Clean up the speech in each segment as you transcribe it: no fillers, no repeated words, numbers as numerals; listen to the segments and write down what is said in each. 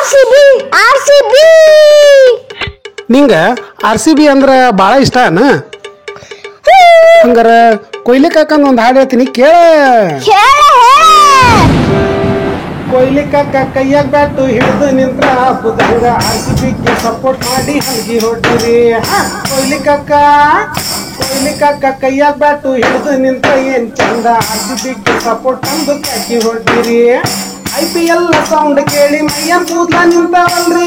RCB ನಿಂಗ RCB ಅಂದ್ರ ಭಾಳ ಇಷ್ಟ ಅನ ಹಂಗಾರ ಕೊಯ್ಲಿ ಕಾಕಂದ್ ಒಂದು ಹಾಡು ಹೇಳ್ತೀನಿ ಕೇಳ ಕೊಯ್ಲಿ ಕಾಕ ಕೈಯಾಗ ಬ್ಯಾಟು ಹಿಡಿದು ನಿಂತ್ರ ಬುದಂಗ RCBಗೆ ಸಪೋರ್ಟ್ ಮಾಡಿ ಹಂಗಿ ಹೊಡ್ದಿರಿ ಕೊಯ್ಲಿ ಕಾಕ ಕೈಯಾಗ ಬ್ಯಾಟು ಹಿಡಿದು ನಿಂತ್ರ ಏನ್ ಚಂದ RCBಗೆ ಸಪೋರ್ಟ್ ಅಂದು ಕಾಕಿ ಹೊಡ್ದಿರಿ IPL ಸೌಂಡ್ ಕೇಳಿ ಮೈಯ ಕೂದ್ಲ ನಿಂತವಲ್ರಿ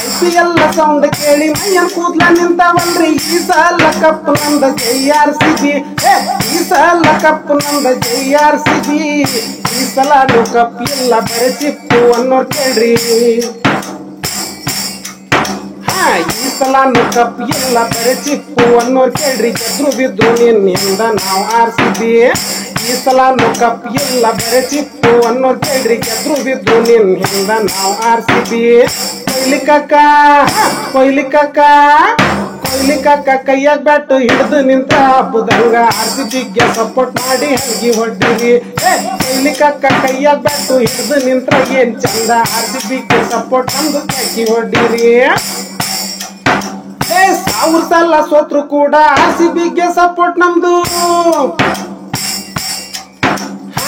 IPL ಸೌಂಡ್ ಕೇಳಿ ಮೈಯ ಕೂದ್ಲ ನಿಂತವಲ್ರಿ ಈ ಸಲ ಕಪ್ ನಂದ JRCB ಈ ಸಲ ಕಪ್ ನಂದ JRCB ಈ ಸಲ ಕಪ್ ಇಲ್ಲ ಬರೆ ಚಿಪ್ಪು ಅನ್ನೋರ್ ಕೇಳ್ರಿ ಈ ಸಲ ಕಪ್ ಇಲ್ಲ ಬರೆ ಚಿಪ್ಪು ಅನ್ನೋರ್ ಕೇಳ್ರಿ ಗೆದ್ರು ಬಿದ್ರು ನಿನ್ನಿಂದ ನಾವು RCB ಈ ಸಲ ಕಪ್ ಇಲ್ಲ ಬರೆ ಚಿಪ್ಪು ಅನ್ನೋರ್ ಕೇಳ್ರಿ ಗೆದ್ರು ಬಿದ್ರು ನಿನ್ನಿಂದ ನಾವು RCB ಕೊಯ್ಲಿ ಕಾಕ ಕೈಯಾಗ ಬ್ಯಾಟು ಹಿಡಿದು ನಿಂತ ಬುದಂಗ RCBಗೆ ಸಪೋರ್ಟ್ ಮಾಡಿ ಹಂಗಿ ಹೊಡ್ದಿರಿ ಕೊಯ್ಲಿ ಕಾಕ ಕೈಯಾಗ ಬ್ಯಾಟು ಹಿಡಿದು ನಿಂತ್ರ ಏನ್ ಚಂದ RCBಗೆ ಸಪೋರ್ಟ್ ಅಂದು ಕಾಕಿ ಹೊಡ್ದಿರಿ 1000 ಸಲ ಸೋತ್ರು ಕೂಡ RCBಗೆ ಸಪೋರ್ಟ್ ನಮ್ದು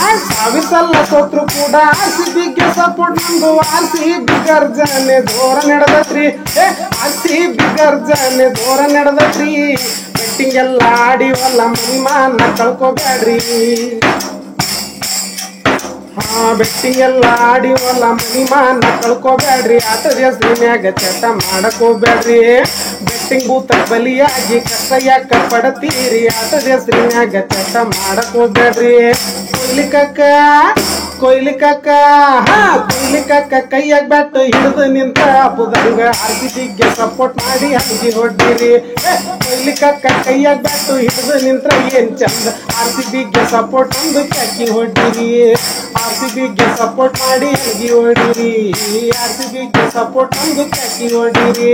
1000 ಸಲ ಸೋತ್ರು ಕೂಡ RCBಗೆ ಸಪೋರ್ಟ್ ನಮ್ದು RCB ಗರ್ಜನೆ ಜೋರ ನಡೆದತ್ರಿ RCB ಗರ್ಜನೆ ಜೋರ ನಡೆದತ್ರಿ ಬೆಟ್ಟಿಂಗ್ ಎಲ್ಲ ಆಡಿವಲ್ಲ ಮನ್ಮಾನ ಕಳ್ಕೋಬ್ಯಾಡ್ರಿ ಬೆಟ್ಟಿಂಗ್ ಎಲ್ಲ ಆಡಿವಲ್ಲ ಮನಿಮಾನ ಕಳ್ಕೋಬ್ಯಾಡ್ರಿ ಆಟದ ಹೆಸರಿನ್ಯಾಗ ಚಟ ಮಾಡಕ್ ಹೋಗ್ಬ್ಯಾಡ್ರಿ ಬೆಟ್ಟಿಂಗ್ ಬೂತ ಬಲಿಯಾಗಿ ಕಷ್ಟ ಯಾಕ ಪಡತೀರಿ ಆಟದ ಹೆಸರಿನ್ಯಾಗ ಚಟ ಮಾಡಕ್ ಹೋಗ್ಬ್ಯಾಡ್ರಿ ಕೊಯ್ಲಿ ಕಾಕ ಕೈಯಾಗ ಬ್ಯಾಟ್ ಹಿಡಿದು ನಿಂತ ಬುದಂಗ RCBಗೆ ಸಪೋರ್ಟ್ ಮಾಡಿ ಹಂಗಿ ಹೊಡ್ದಿರಿ ಕೊಯ್ಲಿ ಕಾಕ ಕೈಯಾಗ ಬ್ಯಾಟ್ ಹಿಡಿದು ನಿಂತ್ರ ಏನ್ ಚಂದ RCBಗೆ ಸಪೋರ್ಟ್ ಅಂದು ಕಾಕಿ ಹೊಡ್ದಿರಿ RCBಗೆ ಸಪೋರ್ಟ್ ಮಾಡಿ ಹಂಗಿ ಹೊಡ್ದಿರಿ RCBಗೆ ಸಪೋರ್ಟ್ ಅಂದು ಕಾಕಿ ಹೊಡ್ದಿರಿ